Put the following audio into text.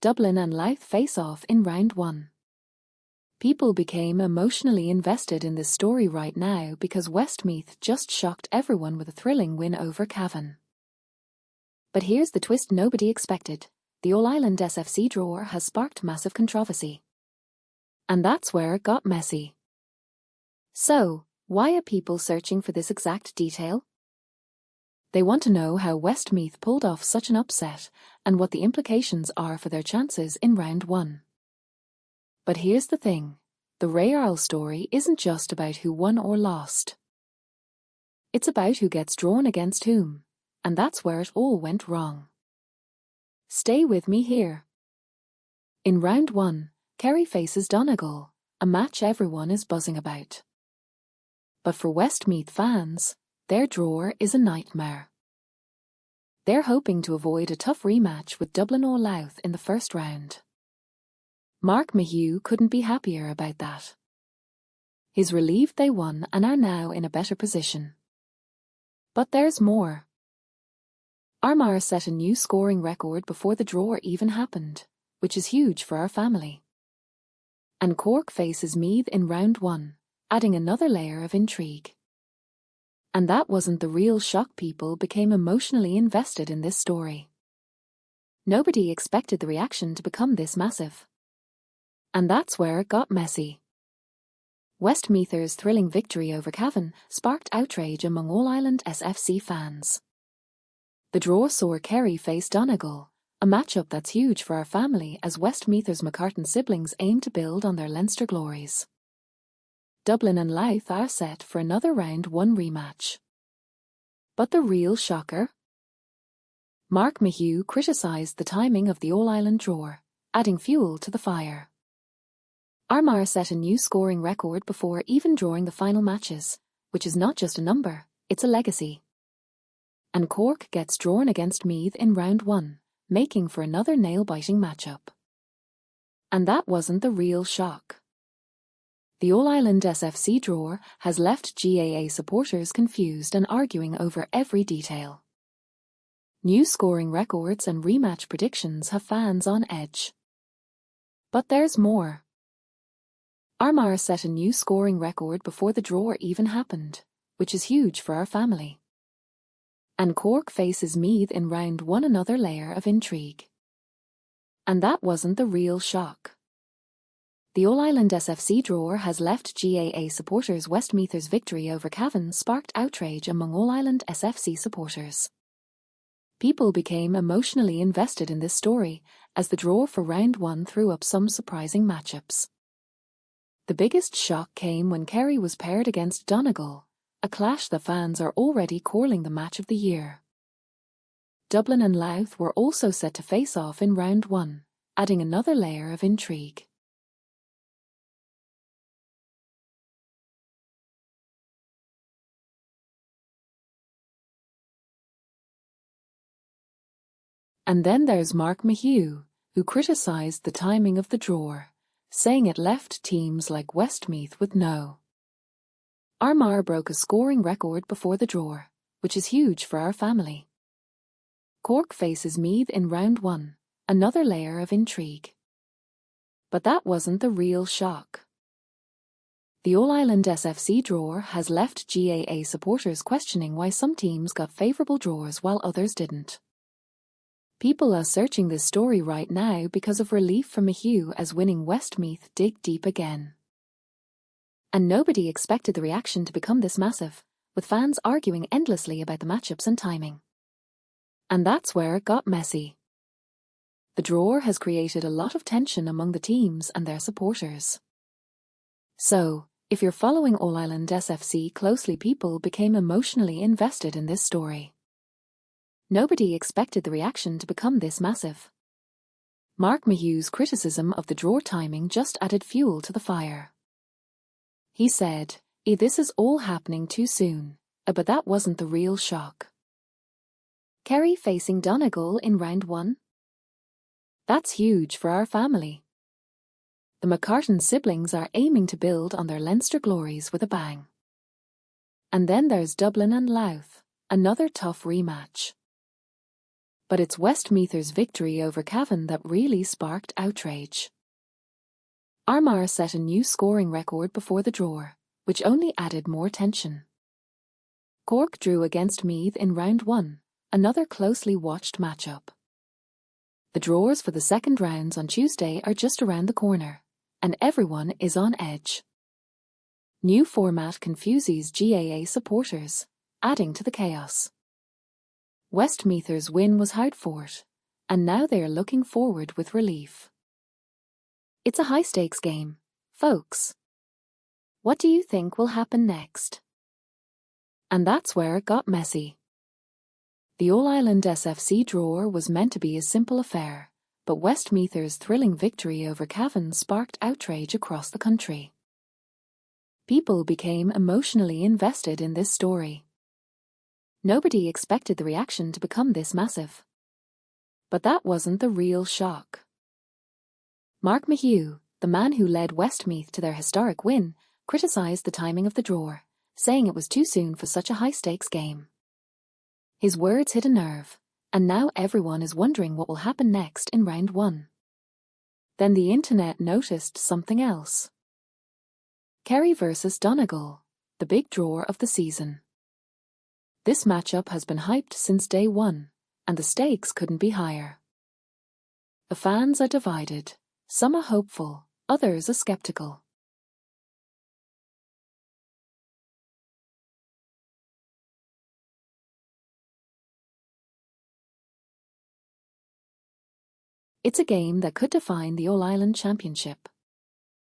Dublin and Louth face-off in round 1. People became emotionally invested in this story right now because Westmeath just shocked everyone with a thrilling win over Cavan. But here's the twist nobody expected. The All-Ireland SFC draw has sparked massive controversy. And that's where it got messy. So, why are people searching for this exact detail? They want to know how Westmeath pulled off such an upset and what the implications are for their chances in round 1. But here's the thing, the Ray Earl story isn't just about who won or lost. It's about who gets drawn against whom, and that's where it all went wrong. Stay with me here. In round 1, Kerry faces Donegal, a match everyone is buzzing about. But for Westmeath fans, their draw is a nightmare. They're hoping to avoid a tough rematch with Dublin or Louth in the first round. McHugh couldn't be happier about that. He's relieved they won and are now in a better position. But there's more. Armagh set a new scoring record before the draw even happened, which is huge for our family. And Cork faces Meath in round 1, adding another layer of intrigue. And that wasn't the real shock. People became emotionally invested in this story. Nobody expected the reaction to become this massive. And that's where it got messy. Westmeathers' thrilling victory over Cavan sparked outrage among All-Ireland SFC fans. The draw saw Kerry face Donegal, a matchup that's huge for our family as Westmeathers' McCartan siblings aim to build on their Leinster glories. Dublin and Louth are set for another round 1 rematch. But the real shocker? McHugh criticised the timing of the All-Ireland draw, adding fuel to the fire. Armagh set a new scoring record before even drawing the final matches, which is not just a number, it's a legacy. And Cork gets drawn against Meath in round 1, making for another nail-biting matchup. And that wasn't the real shock. The All-Ireland SFC draw has left GAA supporters confused and arguing over every detail. New scoring records and rematch predictions have fans on edge. But there's more. Armagh set a new scoring record before the draw even happened, which is huge for our family. And Cork faces Meath in round 1, another layer of intrigue. And that wasn't the real shock. The All-Ireland SFC draw has left GAA supporters. Westmeathers' victory over Cavan sparked outrage among All-Ireland SFC supporters. People became emotionally invested in this story as the draw for round 1 threw up some surprising matchups. The biggest shock came when Kerry was paired against Donegal, a clash that fans are already calling the match of the year. Dublin and Louth were also set to face off in round 1, adding another layer of intrigue. And then there's McHugh, who criticised the timing of the draw, saying it left teams like Westmeath with no. Armagh broke a scoring record before the draw, which is huge for our family. Cork faces Meath in round 1, another layer of intrigue. But that wasn't the real shock. The All-Ireland SFC draw has left GAA supporters questioning why some teams got favourable draws while others didn't. People are searching this story right now because of relief from McHugh as winning Westmeath dig deep again. And nobody expected the reaction to become this massive, with fans arguing endlessly about the matchups and timing. And that's where it got messy. The draw has created a lot of tension among the teams and their supporters. So, if you're following All-Ireland SFC closely, people became emotionally invested in this story. Nobody expected the reaction to become this massive. McHugh's criticism of the draw timing just added fuel to the fire. He said, "This is all happening too soon," but that wasn't the real shock. Kerry facing Donegal in round 1? That's huge for our family. The McCartan siblings are aiming to build on their Leinster glories with a bang. And then there's Dublin and Louth, another tough rematch. But it's Westmeath's victory over Cavan that really sparked outrage. Armagh set a new scoring record before the draw, which only added more tension. Cork drew against Meath in round 1, another closely watched matchup. The draws for the second rounds on Tuesday are just around the corner, and everyone is on edge. New format confuses GAA supporters, adding to the chaos. Westmeath's win was hard-fought, and now they are looking forward with relief. It's a high-stakes game, folks. What do you think will happen next? And that's where it got messy. The All-Ireland SFC draw was meant to be a simple affair, but Westmeath's thrilling victory over Cavan sparked outrage across the country. People became emotionally invested in this story. Nobody expected the reaction to become this massive. But that wasn't the real shock. Mark McHugh, the man who led Westmeath to their historic win, criticised the timing of the draw, saying it was too soon for such a high-stakes game. His words hit a nerve, and now everyone is wondering what will happen next in round 1. Then the internet noticed something else. Kerry versus Donegal, the big draw of the season. This matchup has been hyped since day 1, and the stakes couldn't be higher. The fans are divided, some are hopeful, others are skeptical. It's a game that could define the All-Ireland Championship.